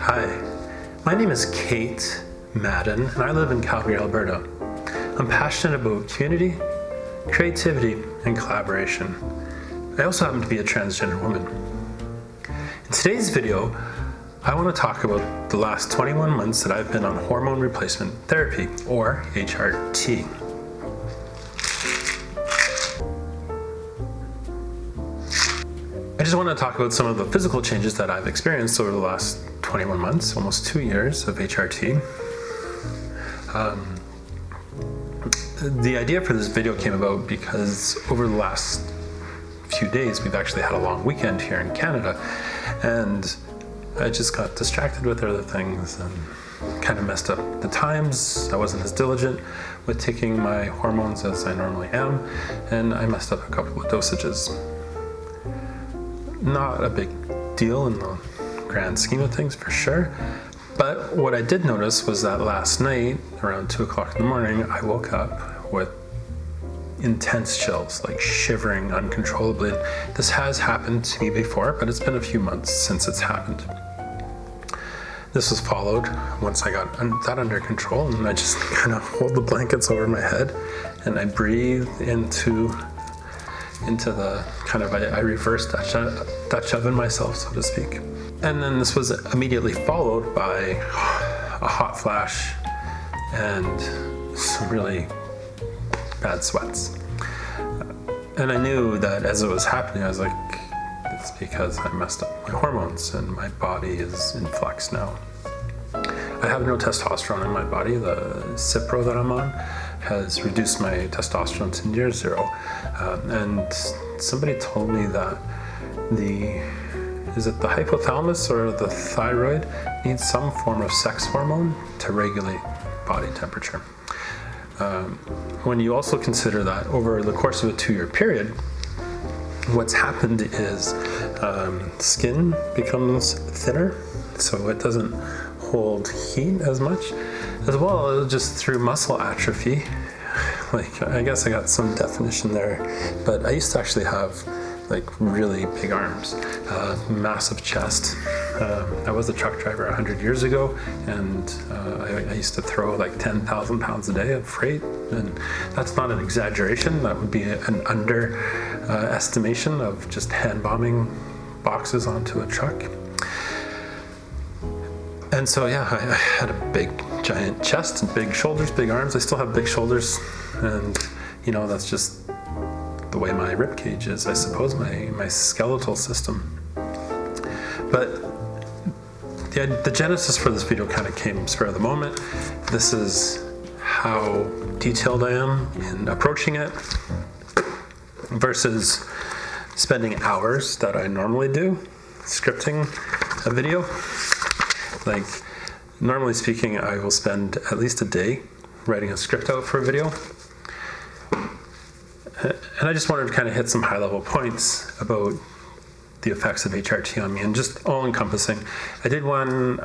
Hi, my name is Kate Madden, and I live in Calgary, Alberta. I'm passionate about community, creativity, and collaboration. I also happen to be a transgender woman. In today's video, I want to talk about the last 21 months that I've been on hormone replacement therapy, or HRT. I just want to talk about some of the physical changes that I've experienced over the last 21 months, almost 2 years of HRT. The idea for this video came about because over the last few days we've actually had a long weekend here in Canada, and I just got distracted with other things and kind of messed up the times. I wasn't as diligent with taking my hormones as I normally am, and I messed up a couple of dosages. Not a big deal in the grand scheme of things, for sure. But what I did notice was that last night, around 2 o'clock in the morning, I woke up with intense chills, like shivering uncontrollably. This has happened to me before, but it's been a few months since it's happened. This was followed once I got that under control, and I just kind of hold the blankets over my head and I breathe into the kind of, I reverse Dutch oven myself, so to speak. And then this was immediately followed by a hot flash and some really bad sweats. And I knew that as it was happening, I was like, it's because I messed up my hormones and my body is in flux now. I have no testosterone in my body. The Cipro that I'm on has reduced my testosterone to near zero. And somebody told me that is it the hypothalamus or the thyroid needs some form of sex hormone to regulate body temperature. When you also consider that over the course of a 2-year period, what's happened is skin becomes thinner, so it doesn't hold heat as much, as well as just through muscle atrophy. Like, I guess I got some definition there, but I used to actually have like really big arms, massive chest. I was a truck driver 100 years ago, and I used to throw like 10,000 pounds a day of freight, and that's not an exaggeration. That would be an underestimation of just hand bombing boxes onto a truck. And so yeah, I had a big giant chest and big shoulders, big arms. I still have big shoulders, and you know, that's just the way my rib cage is, I suppose, my skeletal system. But the genesis for this video kind of came spur of the moment. This is how detailed I am in approaching it versus spending hours that I normally do scripting a video. Like, normally speaking, I will spend at least a day writing a script out for a video. And I just wanted to kind of hit some high-level points about the effects of HRT on me, and just all-encompassing. I did one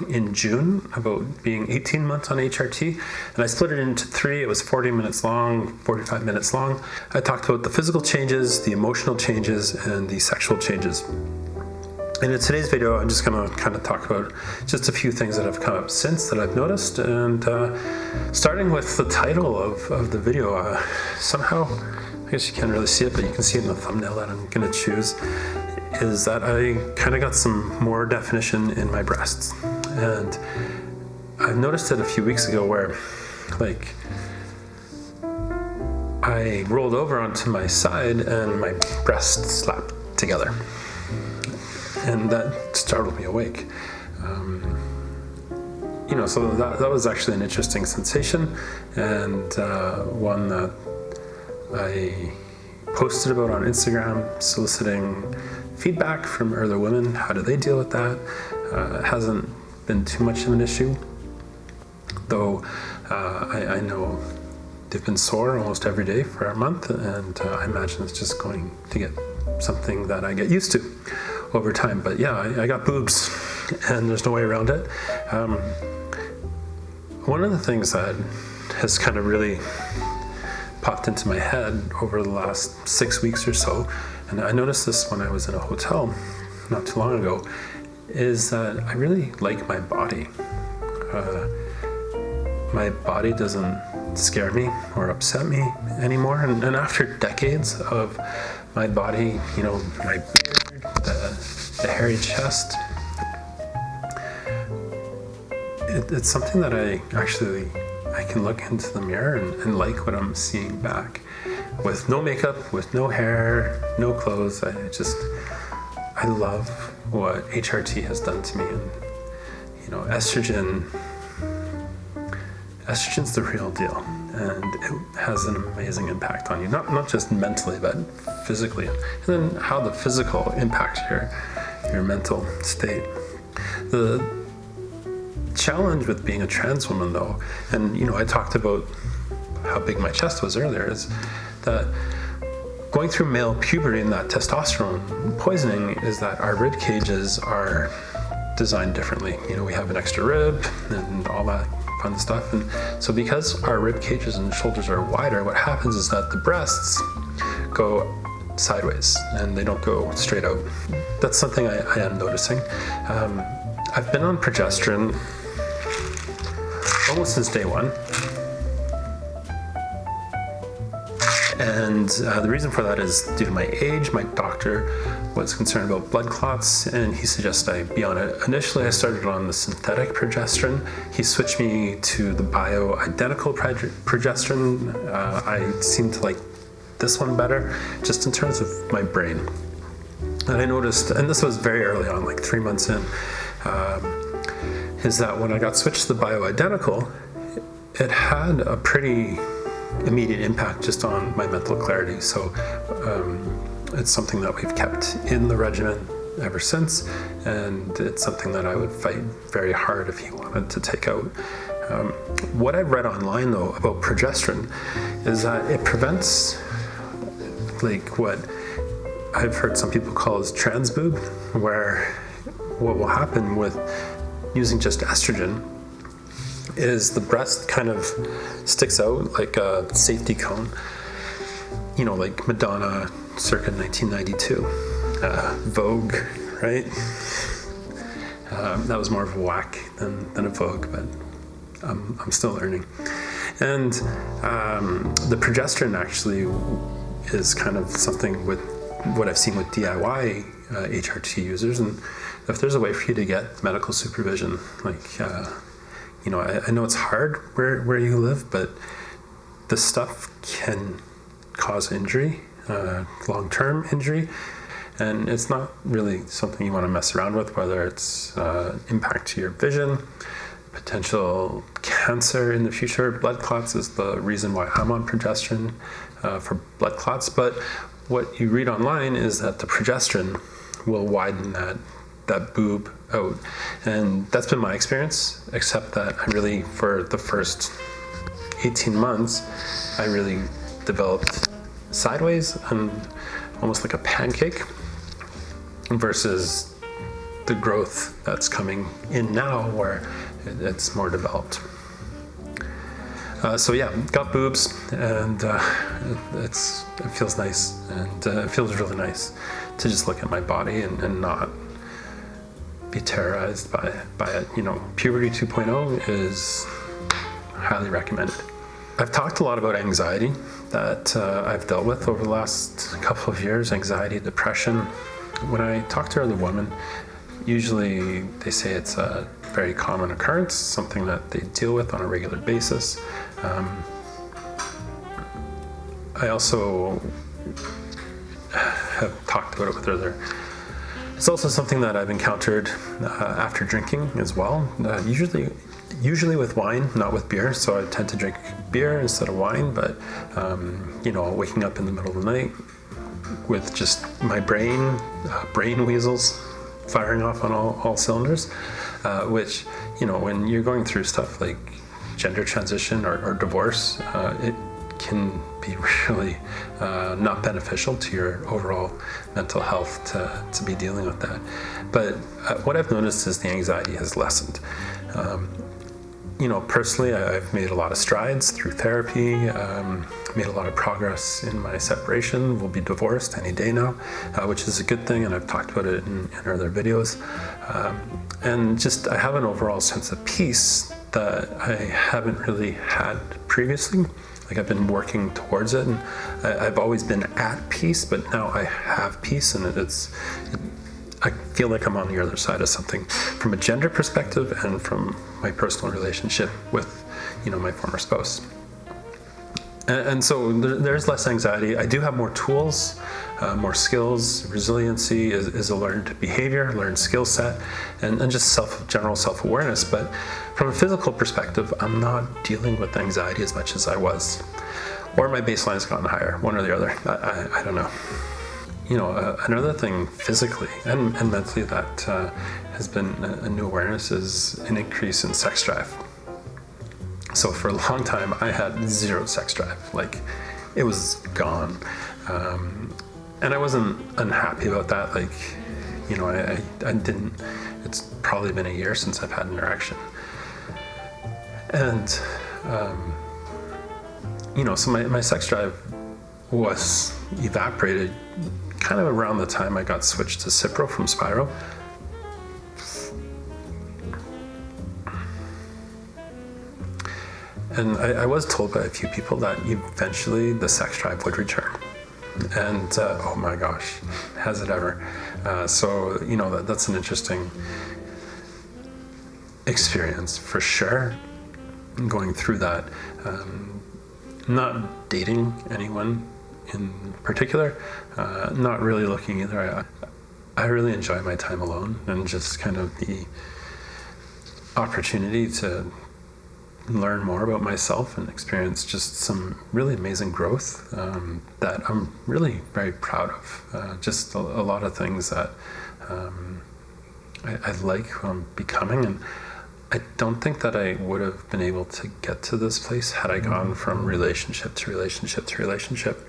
in June about being 18 months on HRT, and I split it into 3. It was 40 minutes long, 45 minutes long. I talked about the physical changes, the emotional changes, and the sexual changes. And in today's video, I'm just going to kind of talk about just a few things that have come up since that I've noticed, and starting with the title of the video. Somehow, I guess you can't really see it, but you can see it in the thumbnail that I'm going to choose, is that I kind of got some more definition in my breasts. And I noticed it a few weeks ago where, like, I rolled over onto my side and my breasts slapped together. And that startled me awake. You know, so that was actually an interesting sensation, and one that I posted about on Instagram, soliciting feedback from other women. How do they deal with that? It hasn't been too much of an issue, though I know they've been sore almost every day for a month, and I imagine it's just going to get something that I get used to over time. But yeah, I got boobs, and there's no way around it. One of the things that has kind of really popped into my head over the last 6 weeks or so, and I noticed this when I was in a hotel not too long ago, is that I really like my body. My body doesn't scare me or upset me anymore. And after decades of my body, my beard, the hairy chest, it's something that I can look into the mirror and like what I'm seeing back. With no makeup, with no hair, no clothes, I love what HRT has done to me. And estrogen's the real deal, and it has an amazing impact on you, not just mentally, but physically, and then how the physical impacts your mental state. The challenge with being a trans woman, though, and I talked about how big my chest was earlier, is that going through male puberty and that testosterone poisoning is that our rib cages are designed differently. We have an extra rib and all that fun stuff, and so because our rib cages and shoulders are wider, what happens is that the breasts go sideways and they don't go straight out. That's something I am noticing. I've been on progesterone almost since day one. And the reason for that is due to my age. My doctor was concerned about blood clots, and he suggested I be on it. Initially, I started on the synthetic progesterone. He switched me to the bioidentical progesterone. I seem to like this one better, just in terms of my brain. And I noticed, and this was very early on, like 3 months in, is that when I got switched to the bioidentical, it had a pretty immediate impact just on my mental clarity. So it's something that we've kept in the regimen ever since, and it's something that I would fight very hard if he wanted to take out. What I've read online, though, about progesterone is that it prevents like what I've heard some people call as trans boob, where what will happen with using just estrogen is the breast kind of sticks out like a safety cone, like Madonna circa 1992, Vogue, right? That was more of a whack than a Vogue, but I'm still learning. And the progesterone actually is kind of something with what I've seen with DIY HRT users, and if there's a way for you to get medical supervision, like I know it's hard where you live, but this stuff can cause injury, long-term injury, and it's not really something you want to mess around with, whether it's impact to your vision, potential cancer in the future. Blood clots is the reason why I'm on progesterone, for blood clots, but what you read online is that the progesterone will widen that boob out, and that's been my experience, except that I really, for the first 18 months, I really developed sideways and almost like a pancake, versus the growth that's coming in now where it's more developed. So yeah, got boobs, and it feels nice, and it feels really nice to just look at my body and not be terrorized by it. Puberty 2.0 is highly recommended. I've talked a lot about anxiety that I've dealt with over the last couple of years, anxiety, depression. When I talk to other women, usually they say it's a very common occurrence, something that they deal with on a regular basis. I also have talked about it with other. It's also something that I've encountered after drinking as well. Usually with wine, not with beer. So I tend to drink beer instead of wine. But waking up in the middle of the night with just my brain weasels firing off on all cylinders, which when you're going through stuff like gender transition or divorce, it can be really not beneficial to your overall mental health to be dealing with that. But what I've noticed is the anxiety has lessened. personally, I've made a lot of strides through therapy, made a lot of progress in my separation. We'll be divorced any day now, which is a good thing, and I've talked about it in other videos. And just, I have an overall sense of peace that I haven't really had previously. Like, I've been working towards it, and I've always been at peace, but now I have peace, and I feel like I'm on the other side of something from a gender perspective and from my personal relationship with, my former spouse. And so there's less anxiety. I do have more tools, more skills. Resiliency is a learned behavior, learned skill set, and just general self-awareness. But from a physical perspective, I'm not dealing with anxiety as much as I was. Or my baseline has gotten higher, one or the other. I don't know. Another thing physically and mentally that has been a new awareness is an increase in sex drive. So for a long time, I had zero sex drive. Like, it was gone. And I wasn't unhappy about that. Like, I didn't, it's probably been a year since I've had an erection. And, so my sex drive was evaporated kind of around the time I got switched to Cipro from Spiro. And I was told by a few people that eventually the sex drive would return. And oh my gosh, has it ever. So, that's an interesting experience for sure, going through that. Not dating anyone in particular, not really looking either. I really enjoy my time alone, and just kind of the opportunity to learn more about myself and experience just some really amazing growth that I'm really very proud of. Just a lot of things that I like who I'm becoming, and I don't think that I would have been able to get to this place had I gone from relationship to relationship to relationship.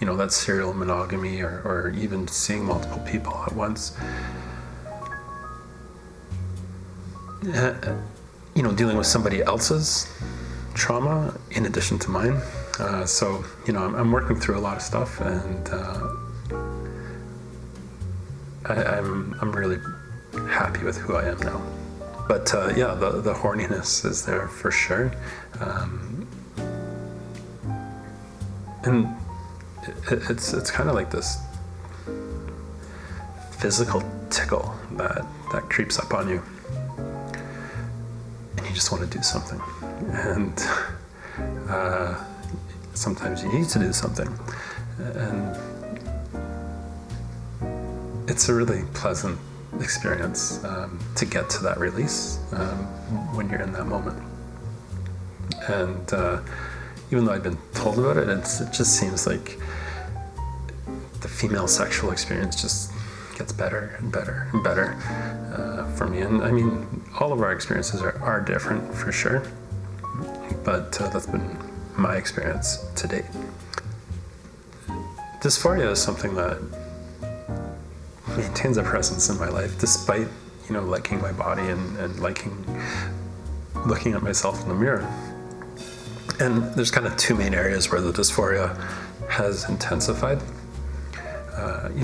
That serial monogamy, or even seeing multiple people at once. Dealing with somebody else's trauma in addition to mine. So, I'm working through a lot of stuff, and I'm really happy with who I am now. But the horniness is there for sure. And it's kind of like this physical tickle that creeps up on you. And you just want to do something. And sometimes you need to do something. And it's a really pleasant experience to get to that release when you're in that moment. And even though I've been told about it, it just seems like the female sexual experience just gets better and better and better for me. And I mean, all of our experiences are different for sure, but that's been my experience to date. Dysphoria is something that maintains a presence in my life, despite liking my body and liking looking at myself in the mirror. And there's kind of two main areas where the dysphoria has intensified.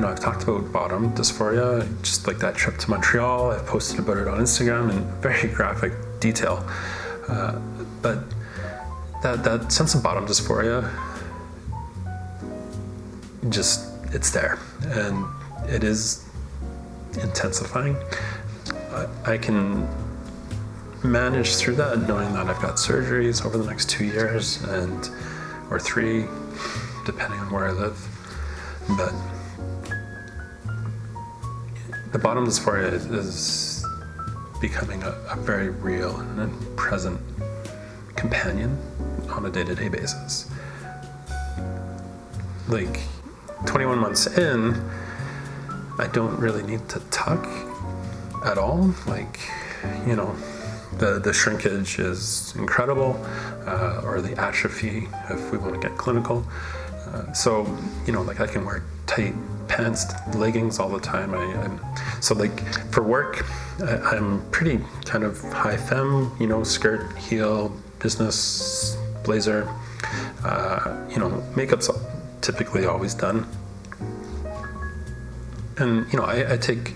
I've talked about bottom dysphoria, just like that trip to Montreal. I've posted about it on Instagram in very graphic detail. But that sense of bottom dysphoria, it's there, and it is intensifying. I can manage through that knowing that I've got surgeries over the next 2 years or 3, depending on where I live. But the bottom dysphoria is becoming a very real and present companion on a day-to-day basis. Like 21 months in, I don't really need to tuck at all. Like, the shrinkage is incredible, or the atrophy, if we want to get clinical. So, like I can wear tight pants, leggings all the time. So like for work, I'm pretty kind of high femme, skirt, heel, business, blazer. Makeup's typically always done. And, I take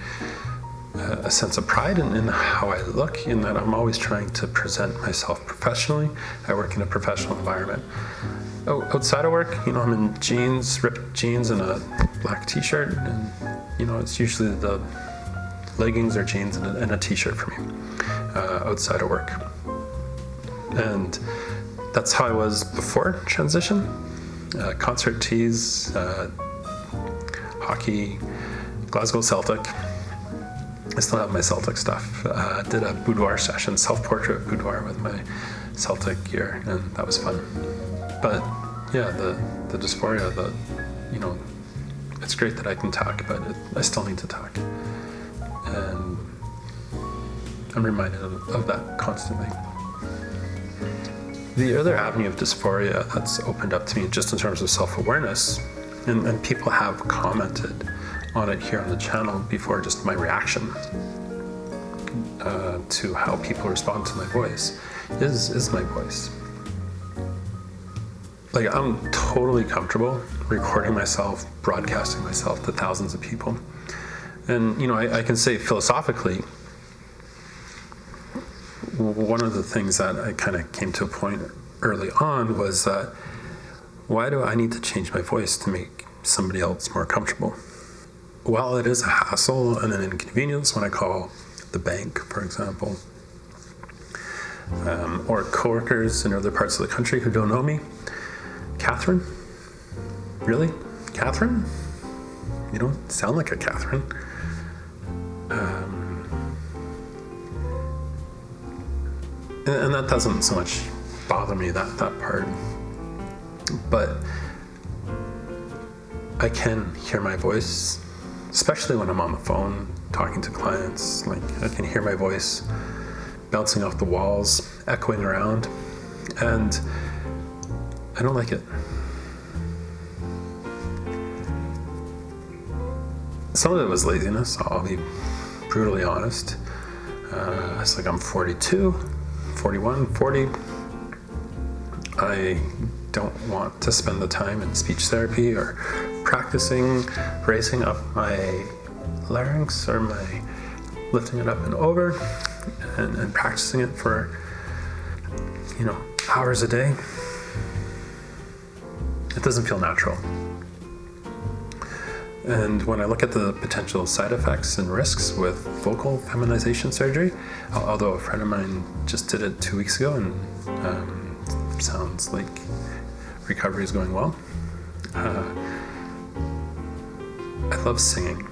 a sense of pride in how I look, in that I'm always trying to present myself professionally. I work in a professional environment. Outside of work, I'm in jeans, ripped jeans and a black t-shirt, and, it's usually the leggings or jeans and a t-shirt for me outside of work. And that's how I was before transition. Concert tees, hockey, Glasgow Celtic. I still have my Celtic stuff. Did a boudoir session, self-portrait boudoir with my Celtic gear, and that was fun. But yeah, the dysphoria, it's great that I can talk, but I still need to talk. And I'm reminded of that constantly. The other avenue of dysphoria that's opened up to me just in terms of self-awareness, and people have commented on it here on the channel before, just my reaction to how people respond to my voice, is my voice. Like, I'm totally comfortable recording myself, broadcasting myself to thousands of people. And, I can say philosophically, one of the things that I kind of came to a point early on was that, why do I need to change my voice to make somebody else more comfortable? While it is a hassle and an inconvenience when I call the bank, for example, or coworkers in other parts of the country who don't know me, Catherine? Really? Catherine? You don't sound like a Catherine. And that doesn't so much bother me, that part. But I can hear my voice, especially when I'm on the phone talking to clients. Like, I can hear my voice bouncing off the walls, echoing around, and I don't like it. Some of it was laziness, I'll be brutally honest. It's like I'm 42, 41, 40. I don't want to spend the time in speech therapy or practicing raising up my larynx or my lifting it up and over and practicing it for, hours a day. It doesn't feel natural. And when I look at the potential side effects and risks with vocal feminization surgery, although a friend of mine just did it 2 weeks ago and sounds like recovery is going well. I love singing,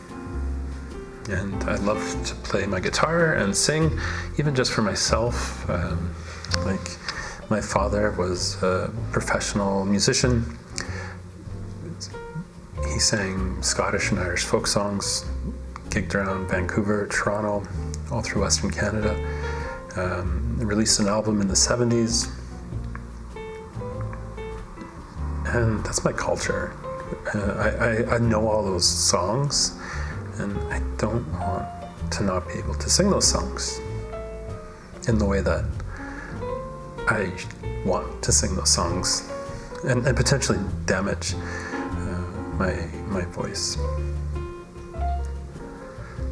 and I love to play my guitar and sing, even just for myself. Like, my father was a professional musician. He sang Scottish and Irish folk songs, gigged around Vancouver, Toronto, all through Western Canada, released an album in the 70s. And that's my culture. I know all those songs, and I don't want to not be able to sing those songs in the way that I want to sing those songs, and potentially damage my voice.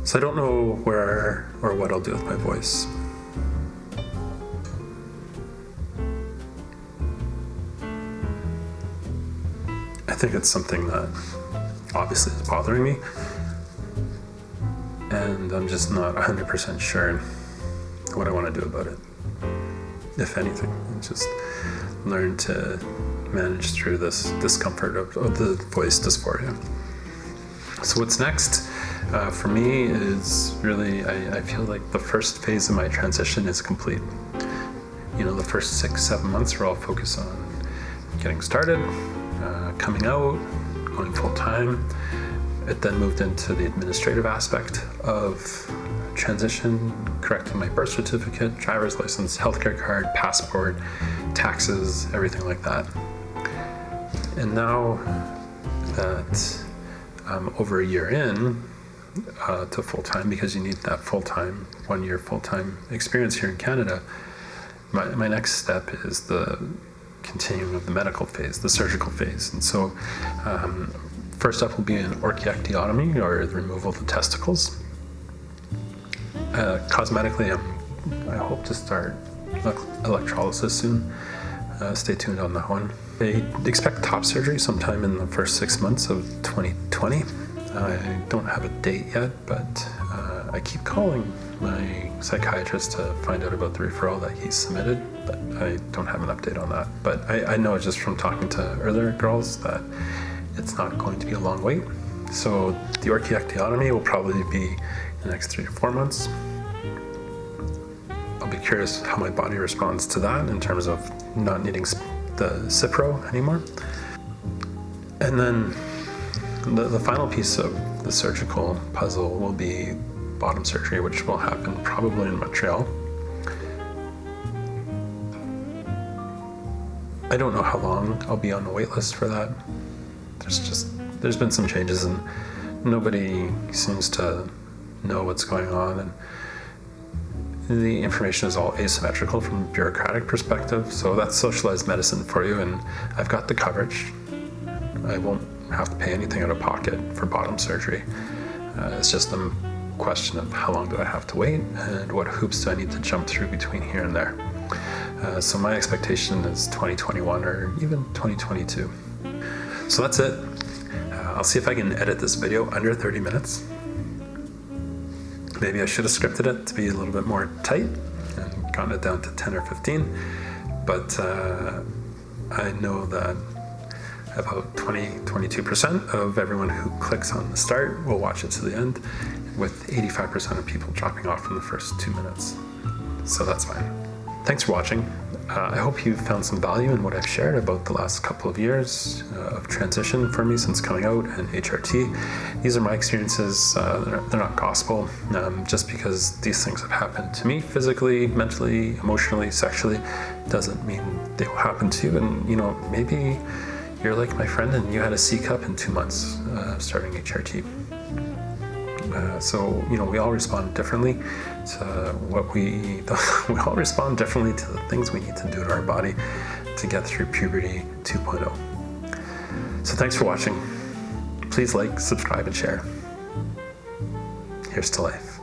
So I don't know where or what I'll do with my voice. I think it's something that obviously is bothering me, and I'm just not 100% sure what I want to do about it, if anything. Just learn to manage through this discomfort of the voice dysphoria. So what's next for me is really, I feel like the first phase of my transition is complete. The first 6-7 months were all focused on getting started, coming out, going full time. It then moved into the administrative aspect of transition, correcting my birth certificate, driver's license, healthcare card, passport, taxes, everything like that. And now that I'm over a year in to full-time, because you need that full-time, 1 year full-time experience here in Canada, my next step is the continuing of the medical phase, the surgical phase. And so first up will be an orchiectomy, or the removal of the testicles. Cosmetically, I hope to start electrolysis soon. Stay tuned on that one. I expect top surgery sometime in the first 6 months of 2020. I don't have a date yet, but I keep calling my psychiatrist to find out about the referral that he submitted, but I don't have an update on that. But I know just from talking to earlier girls that it's not going to be a long wait. So the orchiectomy will probably be in the next 3 to 4 months. I'll be curious how my body responds to that in terms of not needing the Cipro anymore. And then the final piece of the surgical puzzle will be bottom surgery, which will happen probably in Montreal. I don't know how long I'll be on the wait list for that. There's been some changes and nobody seems to know what's going on, and the information is all asymmetrical from a bureaucratic perspective. So that's socialized medicine for you, and I've got the coverage. I won't have to pay anything out of pocket for bottom surgery. It's just a question of how long do I have to wait and what hoops do I need to jump through between here and there. So my expectation is 2021 or even 2022. So that's it. I'll see if I can edit this video under 30 minutes. Maybe I should have scripted it to be a little bit more tight and gotten it down to 10 or 15, but I know that about 22% of everyone who clicks on the start will watch it to the end, with 85% of people dropping off in the first 2 minutes. So that's fine. Thanks for watching. I hope you found some value in what I've shared about the last couple of years of transition for me since coming out and HRT. These are my experiences. They're not gospel. Just because these things have happened to me physically, mentally, emotionally, sexually, doesn't mean they will happen to you. And maybe you're like my friend and you had a C cup in 2 months starting HRT. So we all respond differently to we all respond differently to the things we need to do to our body to get through puberty 2.0. So thanks for watching. Please like, subscribe, and share. Here's to life.